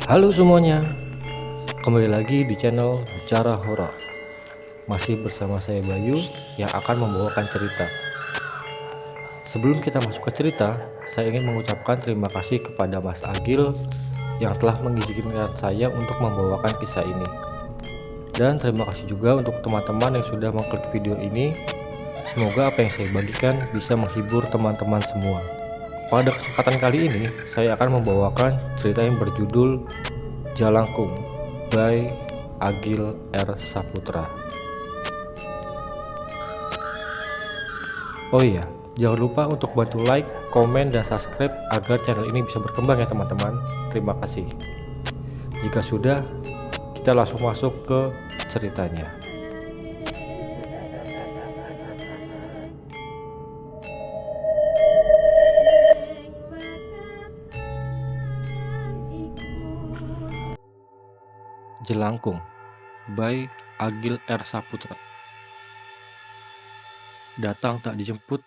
Halo semuanya, kembali lagi di channel Bicara Horor. Masih bersama saya Bayu yang akan membawakan cerita. Sebelum kita masuk ke cerita, saya ingin mengucapkan terima kasih kepada Mas Agil yang telah mengizinkan saya untuk membawakan kisah ini. Dan terima kasih juga untuk teman-teman yang sudah mengklik video ini. Semoga apa yang saya bagikan bisa menghibur teman-teman semua. Pada kesempatan kali ini, saya akan membawakan cerita yang berjudul Jalangkung by Agil R. Saputra. Oh iya, jangan lupa untuk bantu like, komen, dan subscribe agar channel ini bisa berkembang ya teman-teman. Terima kasih. Jika sudah, kita langsung masuk ke ceritanya. Jelangkung by Agil R. Saputra. Datang tak dijemput,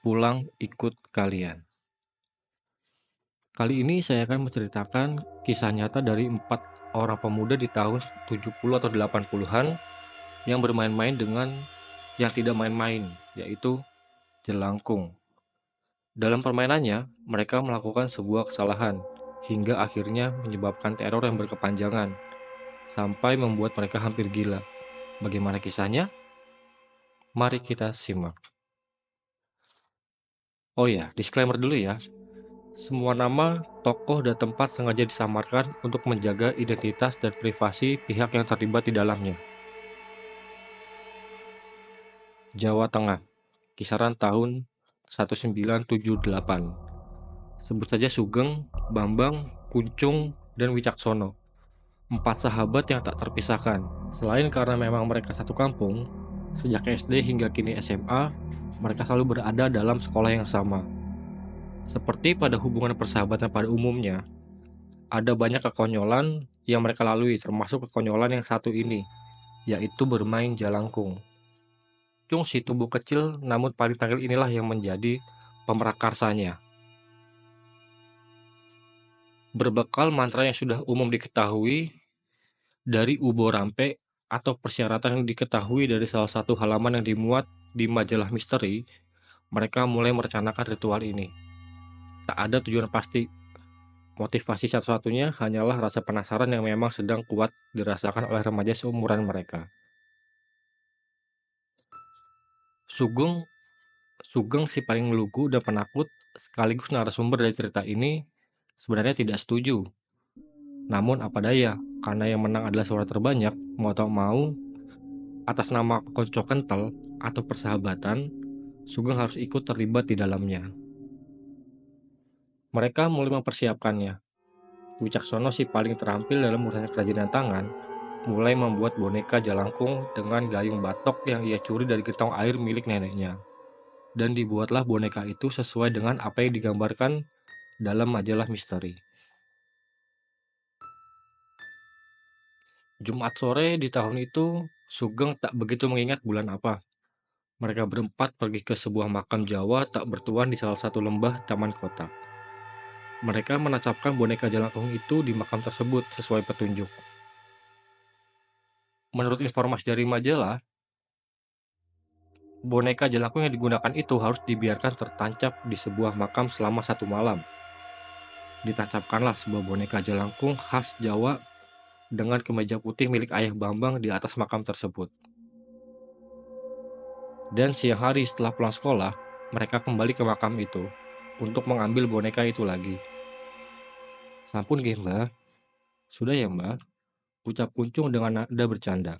pulang ikut kalian. Kali ini saya akan menceritakan kisah nyata dari 4 orang pemuda di tahun 70 atau 80-an yang bermain-main dengan yang tidak main-main, yaitu jelangkung. Dalam permainannya, mereka melakukan sebuah kesalahan hingga akhirnya menyebabkan teror yang berkepanjangan sampai membuat mereka hampir gila. Bagaimana kisahnya? Mari kita simak. Oh ya, disclaimer dulu ya. Semua nama, tokoh, dan tempat sengaja disamarkan untuk menjaga identitas dan privasi pihak yang terlibat di dalamnya. Jawa Tengah, kisaran tahun 1978. Sebut saja Sugeng, Bambang, Kuncung, dan Wicaksono. 4 sahabat yang tak terpisahkan. Selain karena memang mereka satu kampung, sejak SD hingga kini SMA, mereka selalu berada dalam sekolah yang sama. Seperti pada hubungan persahabatan pada umumnya, ada banyak kekonyolan yang mereka lalui, termasuk kekonyolan yang satu ini, yaitu bermain jalangkung. Cung si tubuh kecil namun paling tangil inilah yang menjadi pemerakarsanya. Berbekal mantra yang sudah umum diketahui dari Ubo Rampe atau persyaratan yang diketahui dari salah satu halaman yang dimuat di majalah misteri, mereka mulai merencanakan ritual ini. Tak ada tujuan pasti. Motivasi satu-satunya hanyalah rasa penasaran yang memang sedang kuat dirasakan oleh remaja seumuran mereka. Sugeng, Sugeng si paling lugu dan penakut sekaligus narasumber dari cerita ini sebenarnya tidak setuju. Namun apa daya, karena yang menang adalah suara terbanyak, mau tak mau, atas nama konco kental atau persahabatan, Sugeng harus ikut terlibat di dalamnya. Mereka mulai mempersiapkannya. Wicaksono si paling terampil dalam urusan kerajinan tangan, mulai membuat boneka jalangkung dengan gayung batok yang ia curi dari gentong air milik neneknya. Dan dibuatlah boneka itu sesuai dengan apa yang digambarkan dalam majalah misteri. Jumat sore di tahun itu, Sugeng tak begitu mengingat bulan apa. Mereka berempat pergi ke sebuah makam Jawa tak bertuan di salah satu lembah taman kota. Mereka menancapkan boneka jalangkung itu di makam tersebut sesuai petunjuk. Menurut informasi dari majalah, boneka jelangkung yang digunakan itu harus dibiarkan tertancap di sebuah makam selama 1 malam. Ditancapkanlah sebuah boneka jelangkung khas Jawa dengan kemeja putih milik Ayah Bambang di atas makam tersebut. Dan siang hari setelah pulang sekolah, mereka kembali ke makam itu untuk mengambil boneka itu lagi. Sampun nggih, Mbah. Sudah ya, Mbah? Ucap Kuncung dengan nada bercanda.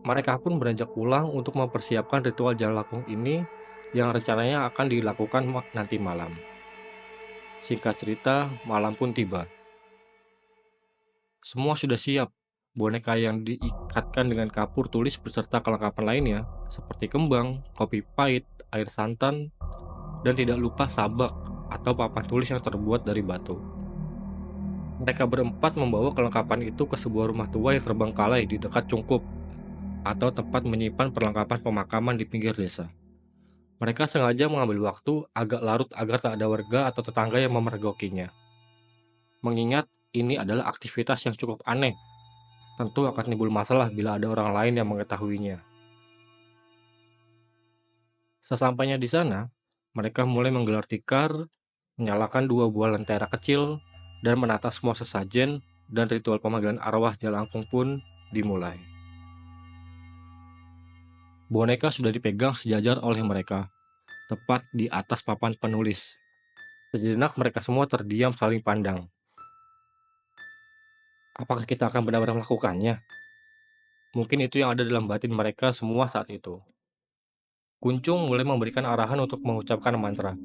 Mereka pun beranjak pulang untuk mempersiapkan ritual jalangkung ini yang rencananya akan dilakukan nanti malam. Singkat cerita, malam pun tiba. Semua sudah siap. Boneka yang diikatkan dengan kapur tulis beserta kelengkapan lainnya, seperti kembang, kopi pahit, air santan, dan tidak lupa sabak atau papan tulis yang terbuat dari batu. Mereka berempat membawa kelengkapan itu ke sebuah rumah tua yang terbengkalai di dekat Cungkup, atau tempat menyimpan perlengkapan pemakaman di pinggir desa. Mereka sengaja mengambil waktu agak larut agar tak ada warga atau tetangga yang memergokinya. Mengingat Ini adalah aktivitas yang cukup aneh. Tentu akan timbul masalah bila ada orang lain yang mengetahuinya. Sesampainya di sana, mereka mulai menggelar tikar, menyalakan 2 buah lentera kecil, dan menata semua sesajen, dan ritual pemanggilan arwah Jalangkung pun dimulai. Boneka sudah dipegang sejajar oleh mereka, tepat di atas papan penulis. Sejenak mereka semua terdiam saling pandang. Apakah kita akan benar-benar melakukannya? Mungkin itu yang ada dalam batin mereka semua saat itu. Kuncung mulai memberikan arahan untuk mengucapkan mantra.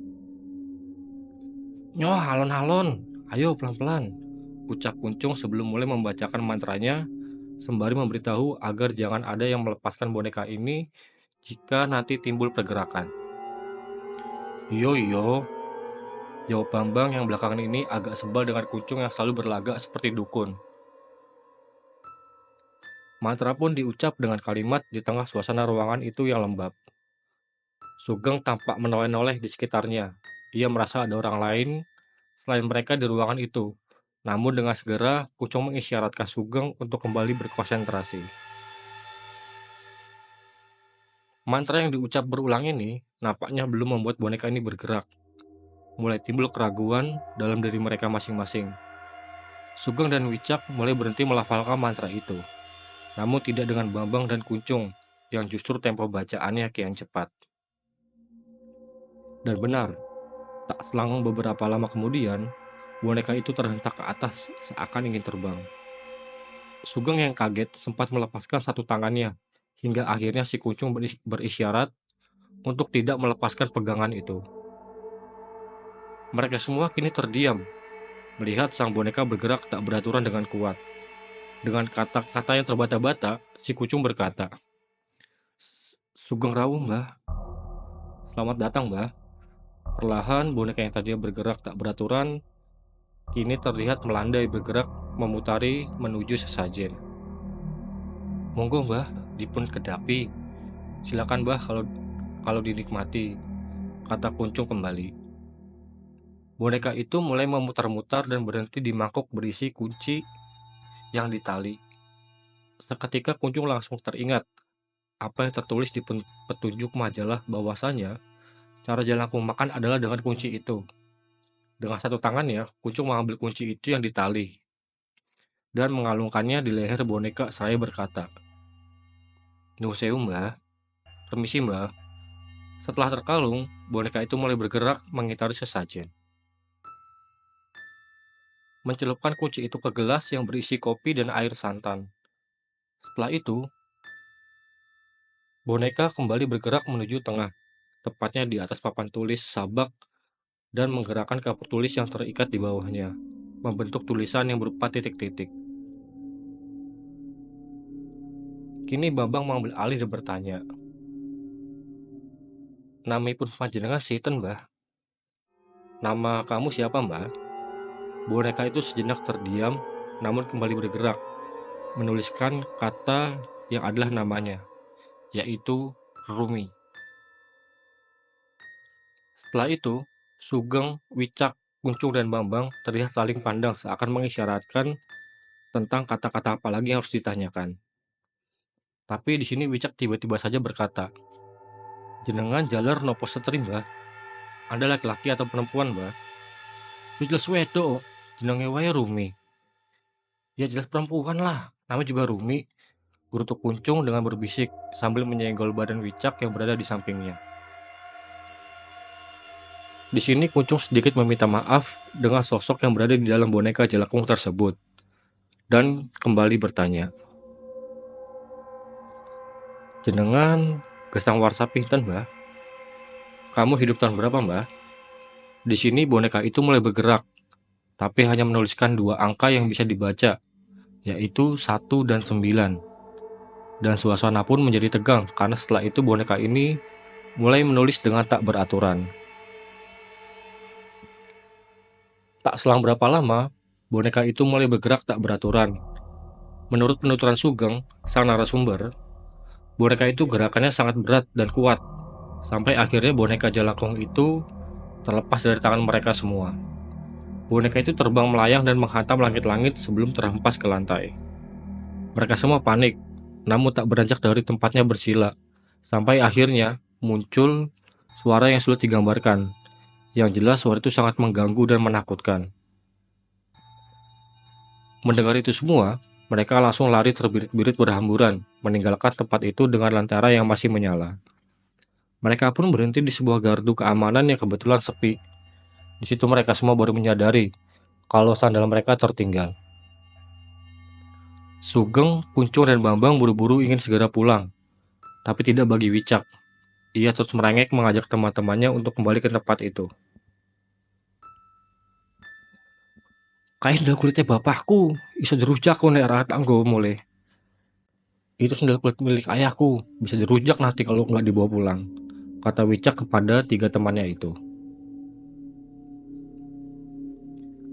Nyoh, alon-alon, ayo pelan-pelan, ucap Kuncung sebelum mulai membacakan mantranya, sembari memberitahu agar jangan ada yang melepaskan boneka ini jika nanti timbul pergerakan. Iyo iyo, jawab Bambang yang belakangan ini agak sebal dengan Kuncung yang selalu berlagak seperti dukun. Mantra pun diucap dengan kalimat di tengah suasana ruangan itu yang lembab. Sugeng tampak menoleh-noleh di sekitarnya. Ia merasa ada orang lain selain mereka di ruangan itu. Namun dengan segera, Kuncung mengisyaratkan Sugeng untuk kembali berkonsentrasi. Mantra yang diucap berulang ini nampaknya belum membuat boneka ini bergerak. Mulai timbul keraguan dalam diri mereka masing-masing. Sugeng dan Wicak mulai berhenti melafalkan mantra itu. Namun tidak dengan Bambang dan Kuncung, yang justru tempo bacaannya kian cepat. Dan benar, tak selang beberapa lama kemudian, boneka itu terhentak ke atas seakan ingin terbang. Sugeng yang kaget sempat melepaskan satu tangannya, hingga akhirnya si Kuncung berisyarat untuk tidak melepaskan pegangan itu. Mereka semua kini terdiam, melihat sang boneka bergerak tak beraturan dengan kuat. Dengan kata-kata yang terbata-bata, si Kuncung berkata, Sugeng Rawuh, Mbah. Selamat datang, Mbah. Perlahan, boneka yang tadinya bergerak tak beraturan, kini terlihat melandai bergerak memutari menuju sesajen. Monggo, Mbah, dipun kedapi. Silakan, Mbah, kalau dinikmati, kata Kuncung kembali. Boneka itu mulai memutar-mutar dan berhenti di mangkuk berisi kunci yang ditali. Seketika Kuncung langsung teringat apa yang tertulis di petunjuk majalah bahwasanya cara Jalangkung makan adalah dengan kunci itu. Dengan satu tangannya, Kuncung mengambil kunci itu yang ditali dan mengalungkannya di leher boneka. Saya berkata, Nuhun sewu, Mbah. Permisi, Mbah. Setelah terkalung, boneka itu mulai bergerak mengitari sesajen. Mencelupkan kunci itu ke gelas yang berisi kopi dan air santan. Setelah itu, boneka kembali bergerak menuju tengah, tepatnya di atas papan tulis sabak, dan menggerakkan kapur tulis yang terikat di bawahnya, membentuk tulisan yang berupa titik-titik. Kini Bambang mengambil alih dan bertanya, Namipun panjenengan sinten, Mbah? Nama kamu siapa, Mbah? Boneka itu sejenak terdiam, namun kembali bergerak, menuliskan kata yang adalah namanya, yaitu Rumi. Setelah itu, Sugeng, Wicak, Kuncung, dan Bambang terlihat saling pandang seakan mengisyaratkan tentang kata-kata apa lagi yang harus ditanyakan. Tapi di sini Wicak tiba-tiba saja berkata, Jenengan jaler nopo setri, Mbah? Anda laki-laki atau perempuan, Mbah? Jelas wedok, jenenge wae Rumi. Ya jelas perempuan lah, namanya juga Rumi, gerutuk Kuncung dengan berbisik sambil menyenggol badan Wicak yang berada di sampingnya. Di sini Kuncung sedikit meminta maaf dengan sosok yang berada di dalam boneka Jalangkung tersebut, dan kembali bertanya, Jenengan gesang warsa pinten, Mbah? Kamu hidup tahun berapa, Mbah? Di sini boneka itu mulai bergerak, tapi hanya menuliskan 2 angka yang bisa dibaca, yaitu 1 dan 9. Dan suasana pun menjadi tegang karena setelah itu boneka ini mulai menulis dengan tak beraturan. Tak selang berapa lama, boneka itu mulai bergerak tak beraturan. Menurut penuturan Sugeng, sang narasumber, boneka itu gerakannya sangat berat dan kuat, sampai akhirnya boneka Jalangkung itu terlepas dari tangan mereka semua. Boneka itu terbang melayang dan menghantam langit-langit sebelum terhempas ke lantai. Mereka semua panik, namun tak beranjak dari tempatnya bersila. Sampai akhirnya muncul suara yang sulit digambarkan. Yang jelas suara itu sangat mengganggu dan menakutkan. Mendengar itu semua, mereka langsung lari terbirit-birit berhamburan, meninggalkan tempat itu dengan lentera yang masih menyala. Mereka pun berhenti di sebuah gardu keamanan yang kebetulan sepi. Di situ mereka semua baru menyadari kalau sandal mereka tertinggal. Sugeng, Kuncung, dan Bambang buru-buru ingin segera pulang, tapi tidak bagi Wicak. Ia terus merengek mengajak teman-temannya untuk kembali ke tempat itu. Kain sendal kulitnya bapakku, iso dirujak kok nek ora tak nggo mulai. Itu sendal kulit milik ayahku, bisa dirujak nanti kalau nggak dibawa pulang, kata Wicak kepada tiga temannya itu.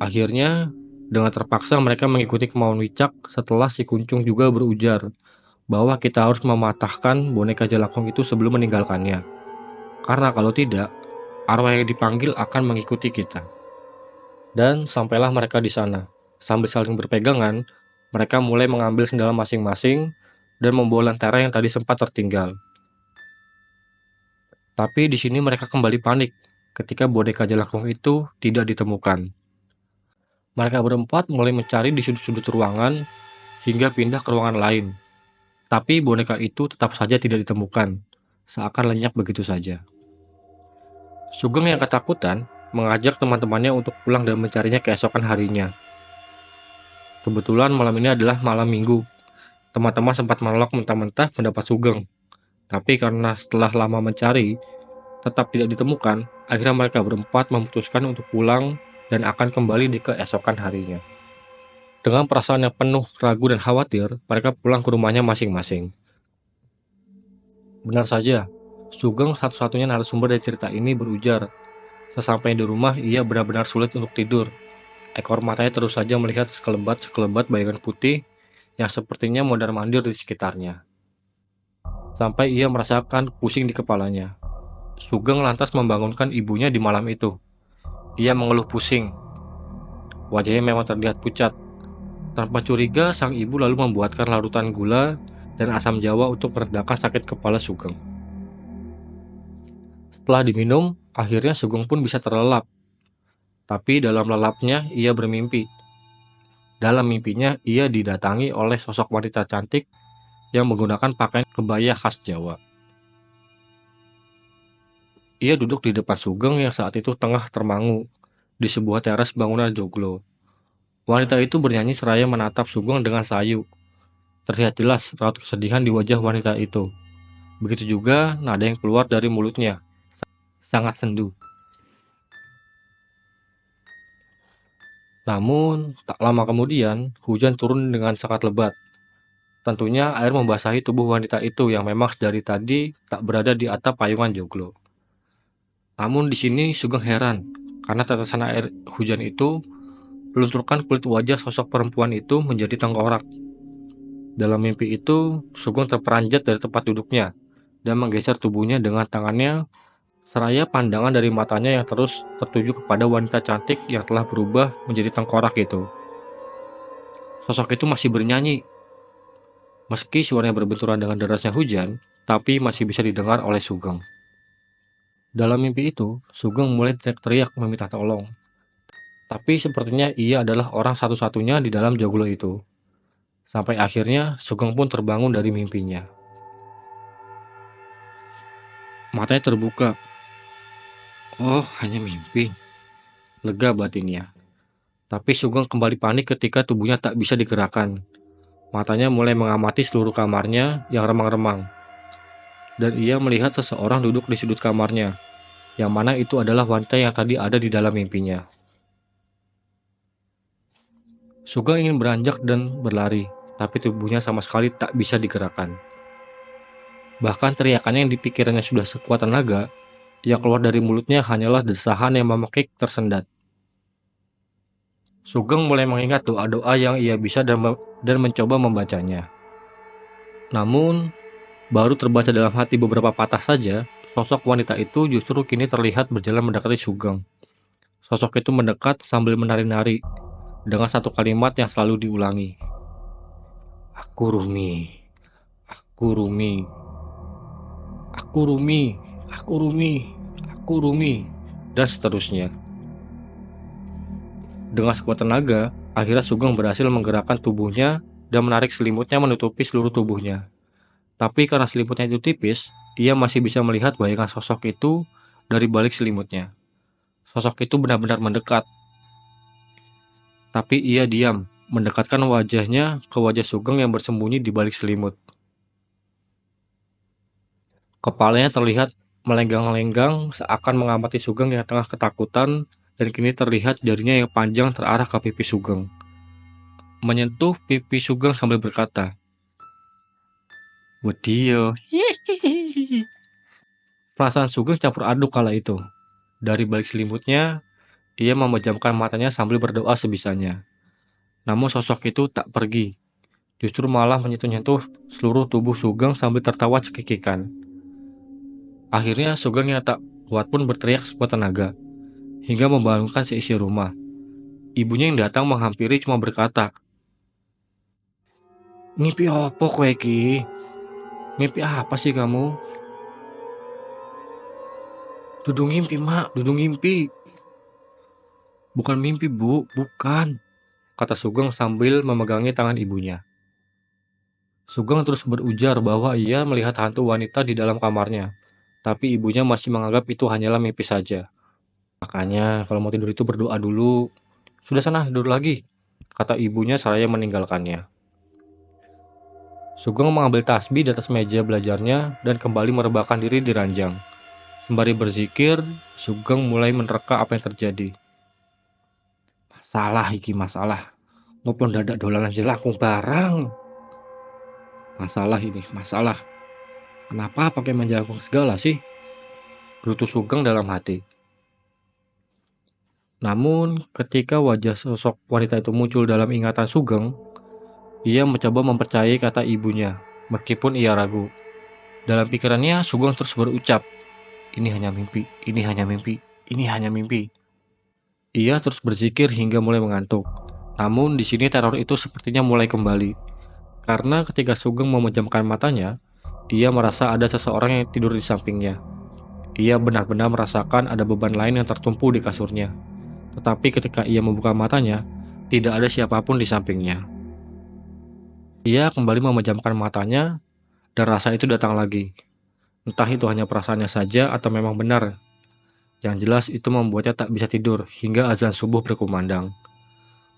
Akhirnya, dengan terpaksa mereka mengikuti kemauan Wicak setelah si Kuncung juga berujar bahwa kita harus mematahkan boneka jelangkung itu sebelum meninggalkannya. Karena kalau tidak, arwah yang dipanggil akan mengikuti kita. Dan sampailah mereka di sana. Sambil saling berpegangan, mereka mulai mengambil sendal masing-masing dan membawa lentera yang tadi sempat tertinggal. Tapi di sini mereka kembali panik ketika boneka jelangkung itu tidak ditemukan. Mereka berempat mulai mencari di sudut-sudut ruangan hingga pindah ke ruangan lain. Tapi boneka itu tetap saja tidak ditemukan, seakan lenyap begitu saja. Sugeng yang ketakutan mengajak teman-temannya untuk pulang dan mencarinya keesokan harinya. Kebetulan malam ini adalah malam minggu. Teman-teman sempat menolak mentah-mentah pendapat Sugeng. Tapi karena setelah lama mencari, tetap tidak ditemukan, akhirnya mereka berempat memutuskan untuk pulang dan akan kembali di keesokan harinya. Dengan perasaan yang penuh ragu dan khawatir, mereka pulang ke rumahnya masing-masing. Benar saja, Sugeng satu-satunya narasumber dari cerita ini berujar, sesampainya di rumah ia benar-benar sulit untuk tidur. Ekor matanya terus saja melihat sekelebat-sekelebat bayangan putih yang sepertinya mondar-mandir di sekitarnya. Sampai ia merasakan pusing di kepalanya. Sugeng lantas membangunkan ibunya di malam itu. Ia mengeluh pusing. Wajahnya memang terlihat pucat. Tanpa curiga, sang ibu lalu membuatkan larutan gula dan asam jawa untuk meredakan sakit kepala Sugeng. Setelah diminum, akhirnya Sugeng pun bisa terlelap. Tapi dalam lelapnya, ia bermimpi. Dalam mimpinya, ia didatangi oleh sosok wanita cantik yang menggunakan pakaian kebaya khas Jawa. Ia duduk di depan Sugeng yang saat itu tengah termangu di sebuah teras bangunan joglo. Wanita itu bernyanyi seraya menatap Sugeng dengan sayu. Terlihat jelas raut kesedihan di wajah wanita itu. Begitu juga nada yang keluar dari mulutnya. Sangat sendu. Namun, tak lama kemudian, hujan turun dengan sangat lebat. Tentunya air membasahi tubuh wanita itu yang memang dari tadi tak berada di atap payungan joglo. Namun di sini Sugeng heran, karena tetesan air hujan itu melunturkan kulit wajah sosok perempuan itu menjadi tengkorak. Dalam mimpi itu, Sugeng terperanjat dari tempat duduknya dan menggeser tubuhnya dengan tangannya, seraya pandangan dari matanya yang terus tertuju kepada wanita cantik yang telah berubah menjadi tengkorak itu. Sosok itu masih bernyanyi. Meski suaranya berbenturan dengan derasnya hujan, tapi masih bisa didengar oleh Sugeng. Dalam mimpi itu, Sugeng mulai teriak-teriak meminta tolong. Tapi sepertinya ia adalah orang satu-satunya di dalam joglo itu. Sampai akhirnya Sugeng pun terbangun dari mimpinya. Matanya terbuka. Oh, hanya mimpi. Lega batinnya. Tapi Sugeng kembali panik ketika tubuhnya tak bisa digerakkan. Matanya mulai mengamati seluruh kamarnya yang remang-remang. Dan ia melihat seseorang duduk di sudut kamarnya, yang mana itu adalah wanita yang tadi ada di dalam mimpinya. Sugeng ingin beranjak dan berlari, tapi tubuhnya sama sekali tak bisa digerakkan. Bahkan teriakannya yang dipikirannya sudah sekuat tenaga, yang keluar dari mulutnya hanyalah desahan yang memekik tersendat. Sugeng mulai mengingat doa-doa yang ia bisa dan mencoba membacanya. Namun, baru terbaca dalam hati beberapa patah saja, sosok wanita itu justru kini terlihat berjalan mendekati Sugeng. Sosok itu mendekat sambil menari-nari dengan satu kalimat yang selalu diulangi. Aku Rumi, aku Rumi, aku Rumi, aku Rumi, aku Rumi, dan seterusnya. Dengan sekuat tenaga, akhirnya Sugeng berhasil menggerakkan tubuhnya dan menarik selimutnya menutupi seluruh tubuhnya. Tapi karena selimutnya itu tipis, ia masih bisa melihat bayangan sosok itu dari balik selimutnya. Sosok itu benar-benar mendekat, tapi ia diam, mendekatkan wajahnya ke wajah Sugeng yang bersembunyi di balik selimut. Kepalanya terlihat melenggang-lenggang seakan mengamati Sugeng yang tengah ketakutan, dan kini terlihat jarinya yang panjang terarah ke pipi Sugeng. Menyentuh pipi Sugeng sambil berkata, "Wedio." Perasaan Sugeng campur aduk kala itu. Dari balik selimutnya, ia memejamkan matanya sambil berdoa sebisanya. Namun sosok itu tak pergi, justru malah menyentuh-nyentuh seluruh tubuh Sugeng sambil tertawa cekikikan. Akhirnya Sugeng yang tak kuat pun berteriak sekuat tenaga, hingga membangunkan seisi rumah. Ibunya yang datang menghampiri cuma berkata, "Ngimpi apa kowe iki? Ngimpi apa sih kamu?" "Dudu ngimpi, Mak, dudu ngimpi." "Bukan mimpi, Bu, bukan," kata Sugeng sambil memegangi tangan ibunya. Sugeng terus berujar bahwa ia melihat hantu wanita di dalam kamarnya, tapi ibunya masih menganggap itu hanyalah mimpi saja. "Makanya kalau mau tidur itu berdoa dulu." "Sudah sana, tidur lagi," kata ibunya seraya meninggalkannya. Sugeng mengambil tasbih di atas meja belajarnya dan kembali merebahkan diri di ranjang. Sembari berzikir, Sugeng mulai menerka apa yang terjadi. "Masalah iki masalah. Ngopo dadak dolanan jelangkung barang? Masalah ini, masalah. Kenapa pakai main jelangkung segala sih?" gerutu Sugeng dalam hati. Namun, ketika wajah sosok wanita itu muncul dalam ingatan Sugeng, ia mencoba mempercayai kata ibunya, meskipun ia ragu. Dalam pikirannya, Sugeng terus berucap, "Ini hanya mimpi, ini hanya mimpi, ini hanya mimpi." Ia terus berzikir hingga mulai mengantuk. Namun, di sini teror itu sepertinya mulai kembali. Karena ketika Sugeng memejamkan matanya, ia merasa ada seseorang yang tidur di sampingnya. Ia benar-benar merasakan ada beban lain yang tertumpu di kasurnya. Tetapi ketika ia membuka matanya, tidak ada siapapun di sampingnya. Ia kembali memejamkan matanya, dan rasa itu datang lagi. Entah itu hanya perasaannya saja atau memang benar. Yang jelas itu membuatnya tak bisa tidur hingga azan subuh berkumandang.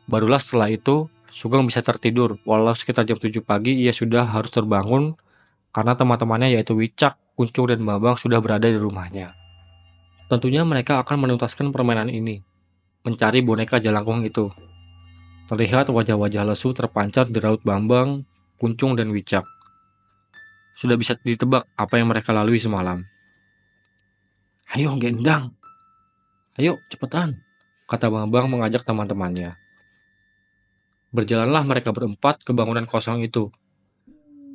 Barulah setelah itu, Sugeng bisa tertidur, walau sekitar jam 7 pagi ia sudah harus terbangun karena teman-temannya yaitu Wicak, Kuncung, dan Bambang sudah berada di rumahnya. Tentunya mereka akan menuntaskan permainan ini, mencari boneka jelangkung itu. Terlihat wajah-wajah lesu terpancar di raut Bambang, Kuncung, dan Wicak. Sudah bisa ditebak apa yang mereka lalui semalam. "Ayo, gendang. Ayo, cepetan," kata Bambang mengajak teman-temannya. Berjalanlah mereka berempat ke bangunan kosong itu.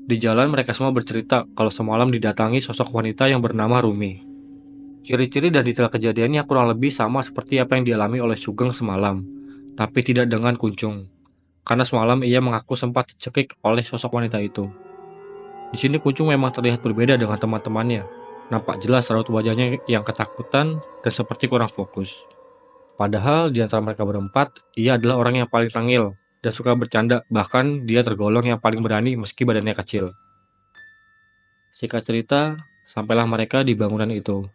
Di jalan mereka semua bercerita kalau semalam didatangi sosok wanita yang bernama Rumi. Ciri-ciri dan detail kejadiannya kurang lebih sama seperti apa yang dialami oleh Sugeng semalam, tapi tidak dengan Kuncung. Karena semalam ia mengaku sempat dicekik oleh sosok wanita itu. Di sini Kuncung memang terlihat berbeda dengan teman-temannya. Nampak jelas raut wajahnya yang ketakutan dan seperti kurang fokus. Padahal di antara mereka berempat, ia adalah orang yang paling tangil dan suka bercanda, bahkan dia tergolong yang paling berani meski badannya kecil. Singkat cerita, sampailah mereka di bangunan itu.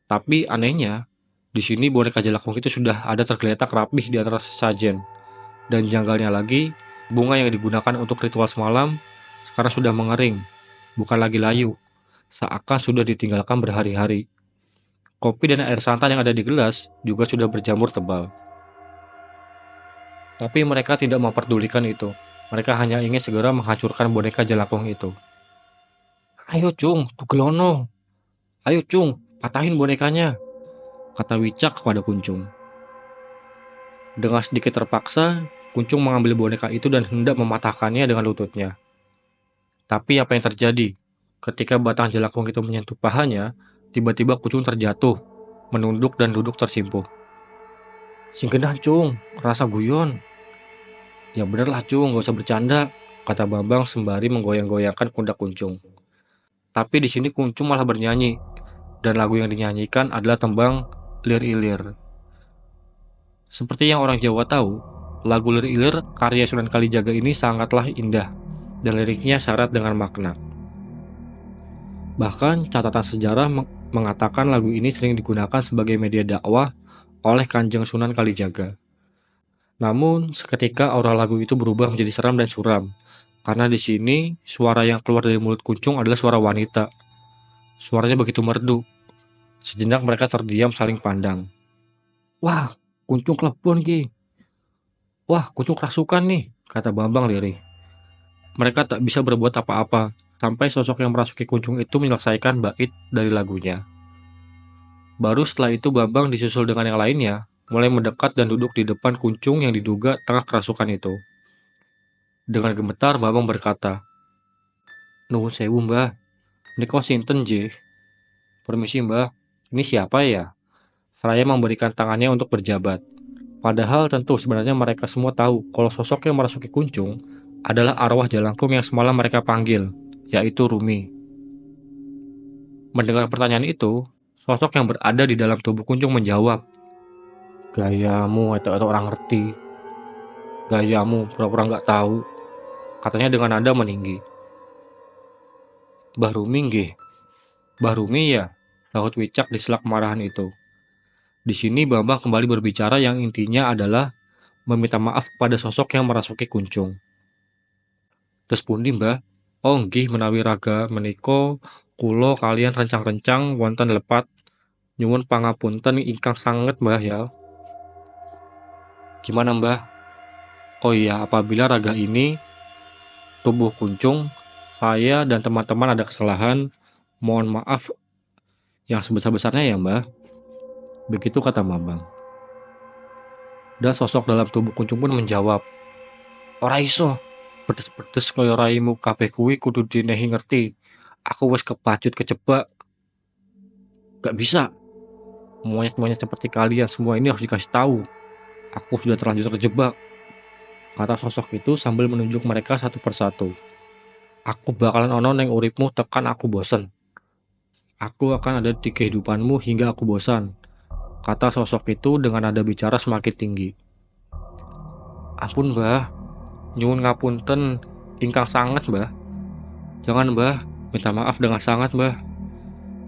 Tapi anehnya, di sini boneka jelangkung itu sudah ada tergeletak rapih di antara sesajen. Dan janggalnya lagi, bunga yang digunakan untuk ritual semalam sekarang sudah mengering, bukan lagi layu, seakan sudah ditinggalkan berhari-hari. Kopi dan air santan yang ada di gelas juga sudah berjamur tebal. Tapi mereka tidak memperdulikan itu. Mereka hanya ingin segera menghancurkan boneka jelangkung itu. "Ayo Cung, tugelono. Ayo Cung, patahin bonekanya," kata Wicak kepada Kuncung. Dengan sedikit terpaksa, Kuncung mengambil boneka itu dan hendak mematahkannya dengan lututnya. Tapi apa yang terjadi? Ketika batang jelangkung itu menyentuh pahanya, tiba-tiba Kuncung terjatuh, menunduk dan duduk tersimpuh. Sing genah cung, rasa guyon. Ya bener lah cung, gak usah bercanda, kata Bambang sembari menggoyang-goyangkan pundak Kuncung. Tapi di sini Kuncung malah bernyanyi, dan lagu yang dinyanyikan adalah tembang Lir Ilir. Seperti yang orang Jawa tahu, lagu Lir Ilir karya Sunan Kalijaga ini sangatlah indah, dan liriknya syarat dengan makna. Bahkan catatan sejarah mengatakan lagu ini sering digunakan sebagai media dakwah oleh Kanjeng Sunan Kalijaga. Namun, seketika aura lagu itu berubah menjadi seram dan suram, karena di sini suara yang keluar dari mulut Kuncung adalah suara wanita. Suaranya begitu merdu. Sejenak mereka terdiam saling pandang. Wah, Kuncung klepon ki. Wah, Kuncung kerasukan nih, kata Bambang lirih. Mereka tak bisa berbuat apa-apa, sampai sosok yang merasuki Kuncung itu menyelesaikan bait dari lagunya. Baru setelah itu Bambang disusul dengan yang lainnya, mulai mendekat dan duduk di depan Kuncung yang diduga tengah kerasukan itu. Dengan gemetar Bambang berkata, "Nuwun sewu mbah, niko sinten jih? Permisi mbah, ini siapa ya?" Seraya memberikan tangannya untuk berjabat. Padahal tentu sebenarnya mereka semua tahu kalau sosok yang merasuki Kuncung adalah arwah Jalangkung yang semalam mereka panggil, yaitu Rumi. Mendengar pertanyaan itu, sosok yang berada di dalam tubuh Kuncung menjawab, "Gayamu itu orang ngerti. Gayamu pura-pura nggak tahu," katanya dengan nada meninggi. "Mbah Rumi nggih. Mbah Rumi ya?" sahut Wicak di sela kemarahan itu. Di sini Bambang kembali berbicara yang intinya adalah meminta maaf kepada sosok yang merasuki Kuncung. "Terus pundi mbah? Oh nggih menawi raga meniko kulo kalian rencang-rencang wonten lepat nyuwun pangapunten ingkang sanget mbah ya." "Gimana mbah?" "Oh iya, apabila raga ini tubuh Kuncung, saya dan teman-teman ada kesalahan, mohon maaf yang sebesar-besarnya ya mbah." Begitu kata Bambang. Dan sosok dalam tubuh Kuncung pun menjawab, "Ora iso, pedes-pedes kaya raimu kabeh kuwi kudu dinehi ngerti. Aku wis kepacut kejebak. Gak bisa, monyet-monyet seperti kalian semua ini harus dikasih tahu. Aku sudah terlanjur terjebak," kata sosok itu sambil menunjuk mereka satu persatu. "Aku bakalan ono neng uripmu tekan aku bosen. Aku akan ada di kehidupanmu hingga aku bosan," kata sosok itu dengan nada bicara semakin tinggi. "Ampun mbah, nyuwun ngapunten ingkang sangat mbah. Jangan mbah, minta maaf dengan sangat mbah,"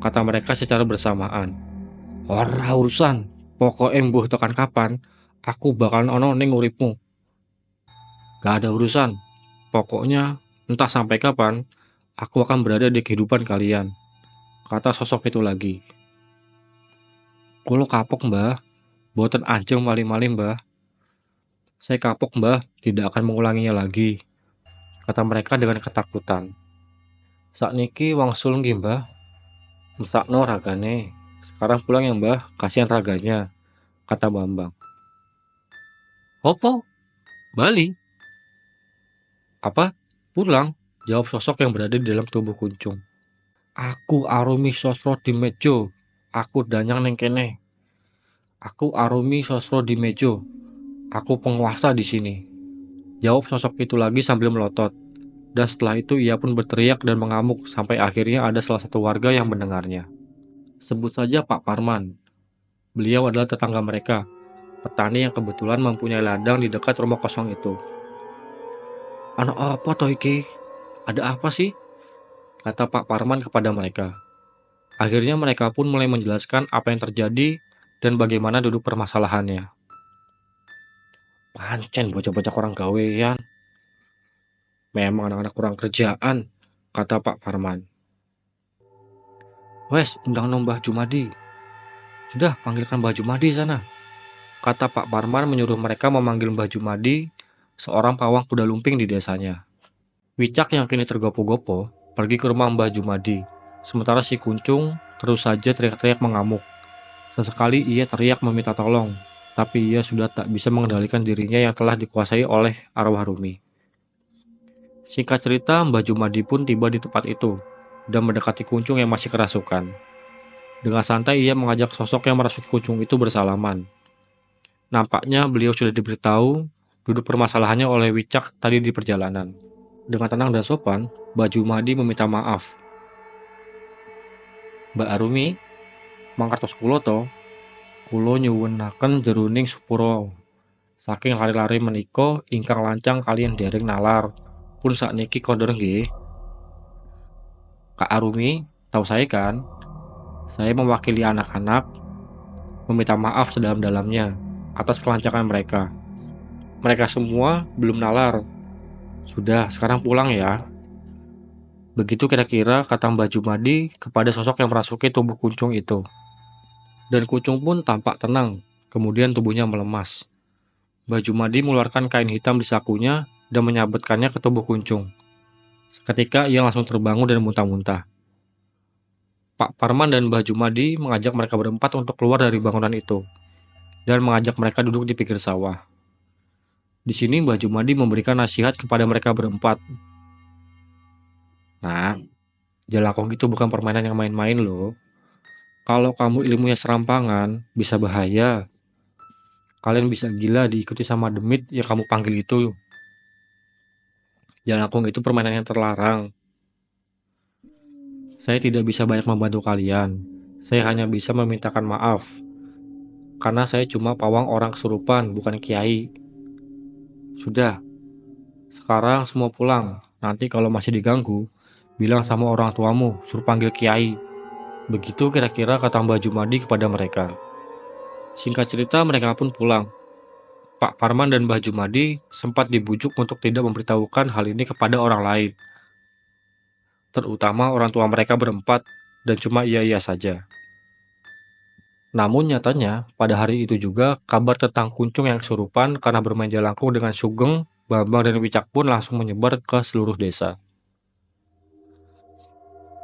kata mereka secara bersamaan. "Ora urusan, pokoknya mbuh tekan kapan, aku bakalan ono ning uripmu. Gak ada urusan, pokoknya entah sampai kapan, aku akan berada di kehidupan kalian," kata sosok itu lagi. "Kulo kapok mbah, boten ajeng malih-malih mbah. Saya kapok mbah, tidak akan mengulanginya lagi," kata mereka dengan ketakutan. "Sakniki wangsul nggih mbah, mesakno ragane. Sekarang pulang ya mbah, kasihan raganya," kata Bambang. "Opo? Bali? Apa? Pulang?" jawab sosok yang berada di dalam tubuh Kuncung. "Aku Arumi Sosro di Mejo. Aku danyang neng kene. Aku Arumi Sosro di Mejo. Aku penguasa di sini," jawab sosok itu lagi sambil melotot. Dan setelah itu ia pun berteriak dan mengamuk sampai akhirnya ada salah satu warga yang mendengarnya. Sebut saja Pak Parman. Beliau adalah tetangga mereka, petani yang kebetulan mempunyai ladang di dekat rumah kosong itu. "Ano apa toh iki? Ada apa sih?" kata Pak Parman kepada mereka. Akhirnya mereka pun mulai menjelaskan apa yang terjadi dan bagaimana duduk permasalahannya. "Pancen bocah-bocah kurang gawean. Memang anak-anak kurang kerjaan," kata Pak Parman. "Wes, undang Mbah Jumadi. Sudah, panggilkan Mbah Jumadi sana," kata Pak Parman menyuruh mereka memanggil Mbah Jumadi, seorang pawang kuda lumping di desanya. Wicak yang kini tergopoh-gopoh pergi ke rumah Mbah Jumadi, sementara si Kuncung terus saja teriak-teriak mengamuk. Sesekali ia teriak meminta tolong, tapi ia sudah tak bisa mengendalikan dirinya yang telah dikuasai oleh arwah Rumi. Singkat cerita, Mbah Jumadi pun tiba di tempat itu dan mendekati Kuncung yang masih kerasukan. Dengan santai ia mengajak sosok yang merasuki Kuncung itu bersalaman. Nampaknya beliau sudah diberitahu duduk permasalahannya oleh Wicak tadi di perjalanan. Dengan tenang dan sopan, Mbak Jumadi meminta maaf. Mbak Arumi, mangkartos kulo to, kulo nyuwunaken jeruning sepuro. Saking lari-lari menika ingkang lancang kalian dereng nalar. Pun sakniki kondor nggih. Kak Arumi, tahu saya kan? Saya mewakili anak-anak meminta maaf sedalam-dalamnya atas kelancangan mereka. Mereka semua belum nalar. Sudah, sekarang pulang ya. Begitu kira-kira kata Mbak Jumadi kepada sosok yang merasuki tubuh Kuncung itu. Dan Kuncung pun tampak tenang, kemudian tubuhnya melemas. Mbak Jumadi mengeluarkan kain hitam di sakunya dan menyabetkannya ke tubuh Kuncung. Seketika ia langsung terbangun dan muntah-muntah. Pak Parman dan Mbah Jumadi mengajak mereka berempat untuk keluar dari bangunan itu dan mengajak mereka duduk di pinggir sawah. Di sini Mbah Jumadi memberikan nasihat kepada mereka berempat. Nah, jelangkung itu bukan permainan yang main-main loh. Kalau kamu ilmunya serampangan, bisa bahaya. Kalian bisa gila diikuti sama demit yang kamu panggil itu. Jelangkung itu permainan yang terlarang. Saya tidak bisa banyak membantu kalian. Saya hanya bisa memintakan maaf. Karena saya cuma pawang orang kesurupan, bukan kiai. Sudah, sekarang semua pulang. Nanti kalau masih diganggu, bilang sama orang tuamu, suruh panggil kiai. Begitu kira-kira kata Mbak Jumadi kepada mereka. Singkat cerita mereka pun pulang. Pak Parman dan Mbah Jumadi sempat dibujuk untuk tidak memberitahukan hal ini kepada orang lain. Terutama orang tua mereka berempat dan cuma iya-iya saja. Namun nyatanya, pada hari itu juga kabar tentang Kuncung yang kesurupan karena bermain jelangkung dengan Sugeng, Bambang, dan Wicak pun langsung menyebar ke seluruh desa.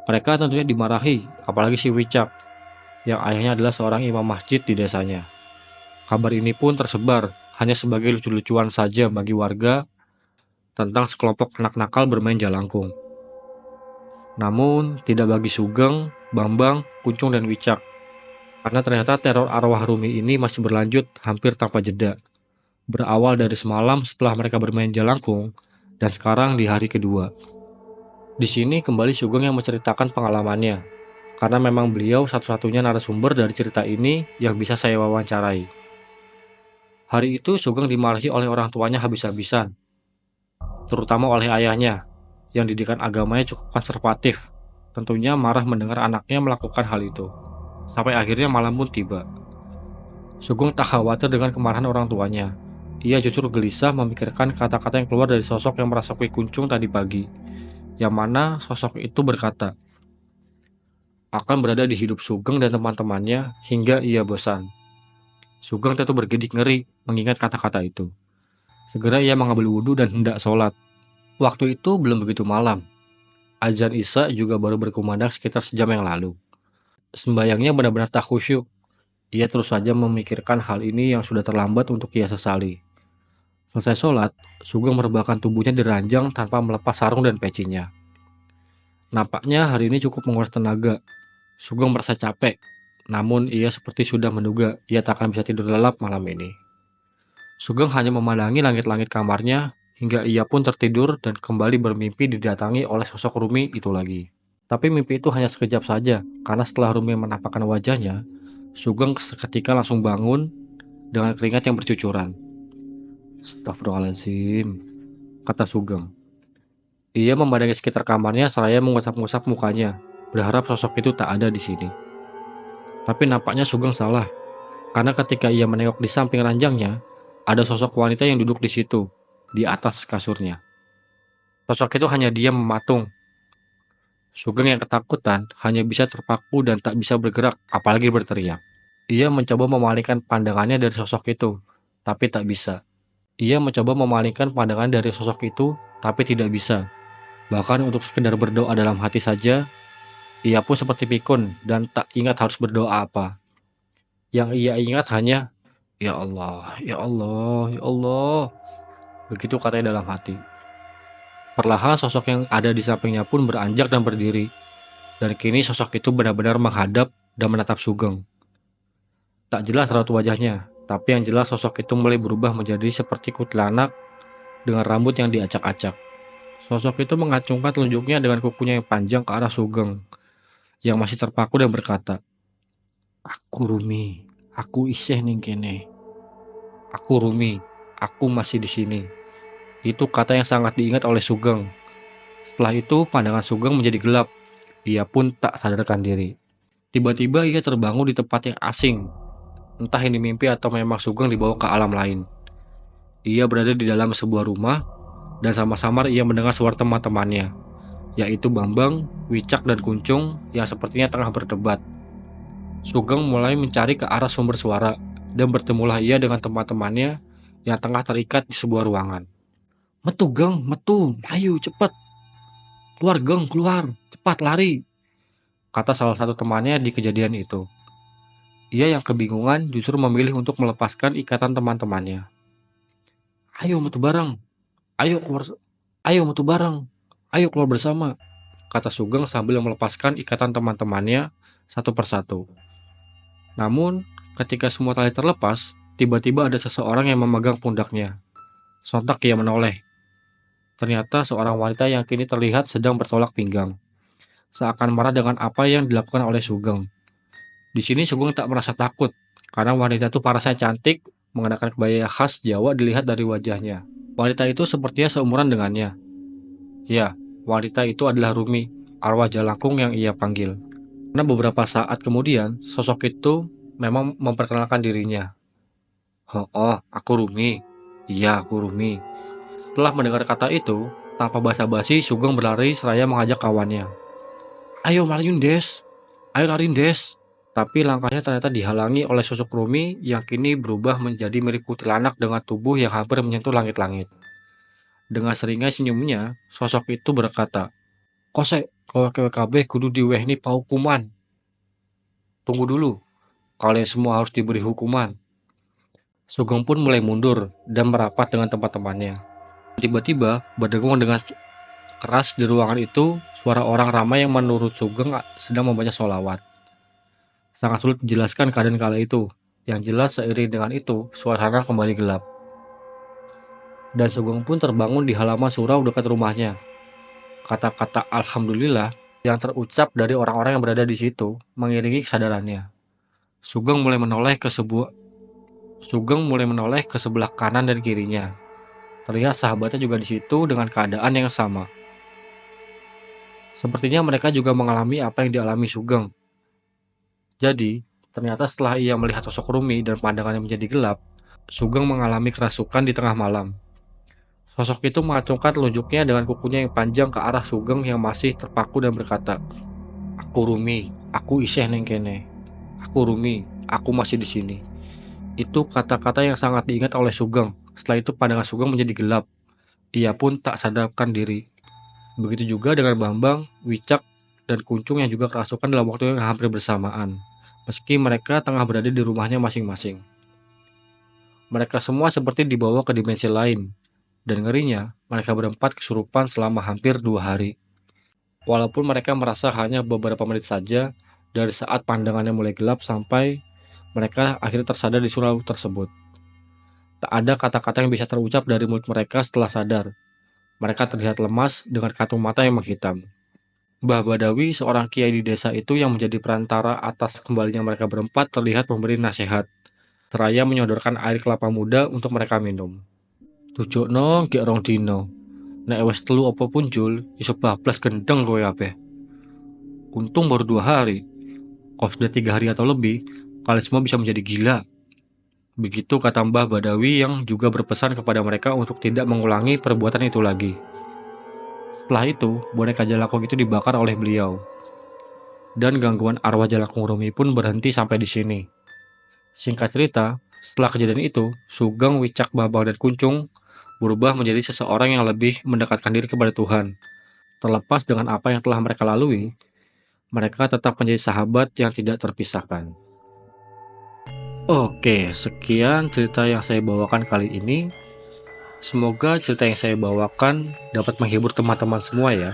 Mereka tentunya dimarahi, apalagi si Wicak, yang ayahnya adalah seorang imam masjid di desanya. Kabar ini pun tersebar hanya sebagai lucu-lucuan saja bagi warga tentang sekelompok anak nakal bermain jalangkung. Namun, tidak bagi Sugeng, Bambang, Kuncung, dan Wicak. Karena ternyata teror arwah Rumi ini masih berlanjut hampir tanpa jeda. Berawal dari semalam setelah mereka bermain jalangkung, dan sekarang di hari kedua. Di sini kembali Sugeng yang menceritakan pengalamannya, karena memang beliau satu-satunya narasumber dari cerita ini yang bisa saya wawancarai. Hari itu Sugeng dimarahi oleh orang tuanya habis-habisan, terutama oleh ayahnya, yang didikan agamanya cukup konservatif. Tentunya marah mendengar anaknya melakukan hal itu. Sampai akhirnya malam pun tiba. Sugeng tak khawatir dengan kemarahan orang tuanya. Ia justru gelisah memikirkan kata-kata yang keluar dari sosok yang merasuki Kuncung tadi pagi, yang mana sosok itu berkata, akan berada di hidup Sugeng dan teman-temannya hingga ia bosan. Sugeng tentu bergidik ngeri mengingat kata-kata itu. Segera ia mengambil wudhu dan hendak sholat. Waktu itu belum begitu malam. Azan Isya juga baru berkumandang sekitar sejam yang lalu. Sembayangnya benar-benar tak khusyuk. Ia terus saja memikirkan hal ini yang sudah terlambat untuk ia sesali. Selesai sholat, Sugeng merebahkan tubuhnya di ranjang tanpa melepas sarung dan pecinya. Nampaknya hari ini cukup menguras tenaga. Sugeng merasa capek, namun ia seperti sudah menduga ia tak akan bisa tidur lelap malam ini. Sugeng hanya memandangi langit-langit kamarnya hingga ia pun tertidur dan kembali bermimpi didatangi oleh sosok Rumi itu lagi. Tapi mimpi itu hanya sekejap saja, karena setelah Rumi menampakkan wajahnya, Sugeng seketika langsung bangun dengan keringat yang bercucuran. Astagfirullahaladzim, kata Sugeng. Ia memandangi sekitar kamarnya seraya mengusap-ngusap mukanya, berharap sosok itu tak ada di sini. Tapi nampaknya Sugeng salah, karena ketika ia menengok di samping ranjangnya, ada sosok wanita yang duduk di situ, di atas kasurnya. Sosok itu hanya diam mematung. Sugeng yang ketakutan hanya bisa terpaku dan tak bisa bergerak, apalagi berteriak. Ia mencoba memalingkan pandangannya dari sosok itu, tapi tak bisa. Ia mencoba memalingkan pandangan dari sosok itu, tapi tidak bisa. Bahkan untuk sekedar berdoa dalam hati saja, ia pun seperti pikun dan tak ingat harus berdoa apa. Yang ia ingat hanya, ya Allah, ya Allah, ya Allah. Begitu katanya dalam hati. Perlahan sosok yang ada di sampingnya pun beranjak dan berdiri. Dan kini sosok itu benar-benar menghadap dan menatap Sugeng. Tak jelas raut wajahnya, Tapi yang jelas sosok itu mulai berubah menjadi seperti kuntilanak dengan rambut yang diacak-acak. Sosok itu mengacungkan telunjuknya dengan kukunya yang panjang ke arah Sugeng yang masih terpaku dan berkata, "Aku Rumi, aku isih ning kene. Aku Rumi, aku masih di sini." Itu kata yang sangat diingat oleh Sugeng. Setelah itu pandangan Sugeng menjadi gelap. Ia pun tak sadarkan diri. Tiba-tiba ia terbangun di tempat yang asing. Entah ini mimpi atau memang Sugeng dibawa ke alam lain. Ia berada di dalam sebuah rumah dan sama-sama ia mendengar suara teman-temannya, yaitu Bambang, Wicak, dan Kuncung yang sepertinya tengah berdebat. Sugeng mulai mencari ke arah sumber suara dan bertemulah ia dengan teman-temannya yang tengah terikat di sebuah ruangan. "Metu Geng, metu, ayo cepat. Keluar Geng, keluar, cepat lari," kata salah satu temannya di kejadian itu. Ia yang kebingungan justru memilih untuk melepaskan ikatan teman-temannya. "Ayo metu bareng, ayo keluar, ayo metu bareng, ayo keluar bersama," kata Sugeng sambil melepaskan ikatan teman-temannya satu persatu. Namun, ketika semua tali terlepas, tiba-tiba ada seseorang yang memegang pundaknya. Sontak ia menoleh. Ternyata seorang wanita yang kini terlihat sedang bertolak pinggang, seakan marah dengan apa yang dilakukan oleh Sugeng. Di sini Sugeng tak merasa takut, karena wanita itu parasnya cantik, mengenakan kebaya khas Jawa dilihat dari wajahnya. Wanita itu sepertinya seumuran dengannya. Ya, wanita itu adalah Rumi, arwah Jalangkung yang ia panggil. Karena beberapa saat kemudian, sosok itu memang memperkenalkan dirinya. "Oh, aku Rumi. Iya, aku Rumi." Setelah mendengar kata itu, tanpa basa-basi, Sugeng berlari seraya mengajak kawannya. "Ayo Maryun Des, ayo lari Des." Tapi langkahnya ternyata dihalangi oleh sosok Rumi yang kini berubah menjadi mirip kuntilanak dengan tubuh yang hampir menyentuh langit-langit. Dengan seringai senyumnya, sosok itu berkata, "Kosek, kowe kabeh kudu diwehni pahukuman. Tunggu dulu, kalian semua harus diberi hukuman." Sugeng pun mulai mundur dan merapat dengan teman-temannya. Tiba-tiba, berdengung dengan keras di ruangan itu, suara orang ramai yang menurut Sugeng sedang membaca sholawat. Sangat sulit menjelaskan keadaan kala itu. Yang jelas seiring dengan itu, suasana kembali gelap. Dan Sugeng pun terbangun di halaman surau dekat rumahnya. Kata-kata Alhamdulillah yang terucap dari orang-orang yang berada di situ mengiringi kesadarannya. Sugeng mulai menoleh ke sebelah kanan dan kirinya. Terlihat sahabatnya juga di situ dengan keadaan yang sama. Sepertinya mereka juga mengalami apa yang dialami Sugeng. Jadi, ternyata setelah ia melihat sosok Rumi dan pandangannya menjadi gelap, Sugeng mengalami kerasukan di tengah malam. Sosok itu mengacungkan telunjuknya dengan kukunya yang panjang ke arah Sugeng yang masih terpaku dan berkata, "Aku Rumi, aku isih neng kene. Aku Rumi, aku masih di sini." Itu kata-kata yang sangat diingat oleh Sugeng. Setelah itu pandangan Sugeng menjadi gelap. Ia pun tak sadarkan diri. Begitu juga dengan Bambang, Wicak, dan Kuncung yang juga kerasukan dalam waktu yang hampir bersamaan, meski mereka tengah berada di rumahnya masing-masing. Mereka semua seperti dibawa ke dimensi lain, dan ngerinya, mereka berempat kesurupan selama hampir 2 hari. Walaupun mereka merasa hanya beberapa menit saja, dari saat pandangannya mulai gelap sampai mereka akhirnya tersadar di surau tersebut. Tak ada kata-kata yang bisa terucap dari mulut mereka setelah sadar. Mereka terlihat lemas dengan kantung mata yang menghitam. Mbah Badawi, seorang kiai di desa itu yang menjadi perantara atas kembalinya mereka berempat, terlihat memberi nasihat, seraya menyodorkan air kelapa muda untuk mereka minum. "Tujukno gek rong dino. Nek wis telu apa punjul, iso bablas gendeng kowe kabeh. Untung baru 2 hari. Kalau sudah 3 hari atau lebih, kalian semua bisa menjadi gila." Begitu kata Mbah Badawi yang juga berpesan kepada mereka untuk tidak mengulangi perbuatan itu lagi. Setelah itu, boneka Jalangkung itu dibakar oleh beliau. Dan gangguan arwah Jalangkung Rumi pun berhenti sampai di sini. Singkat cerita, setelah kejadian itu, Sugeng, Wicak, Bambang, dan Kuncung berubah menjadi seseorang yang lebih mendekatkan diri kepada Tuhan. Terlepas dengan apa yang telah mereka lalui, mereka tetap menjadi sahabat yang tidak terpisahkan. Oke, sekian cerita yang saya bawakan kali ini. Semoga cerita yang saya bawakan dapat menghibur teman-teman semua ya.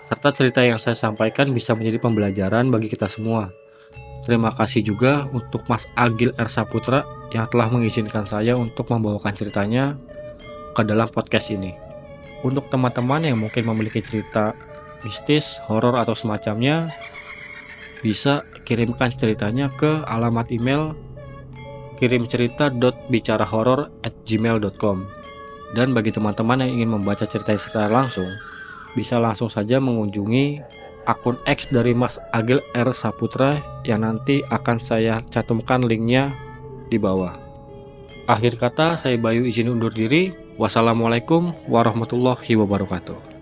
Serta cerita yang saya sampaikan bisa menjadi pembelajaran bagi kita semua. Terima kasih juga untuk Mas Agil R. Saputra yang telah mengizinkan saya untuk membawakan ceritanya ke dalam podcast ini. Untuk teman-teman yang mungkin memiliki cerita mistis, horor atau semacamnya, bisa kirimkan ceritanya ke alamat email kirimcerita.bicarahoror@gmail.com. Dan bagi teman-teman yang ingin membaca cerita secara langsung, bisa langsung saja mengunjungi akun X dari Mas Agil R. Saputra yang nanti akan saya cantumkan linknya di bawah. Akhir kata, saya Bayu izin undur diri. Wassalamualaikum warahmatullahi wabarakatuh.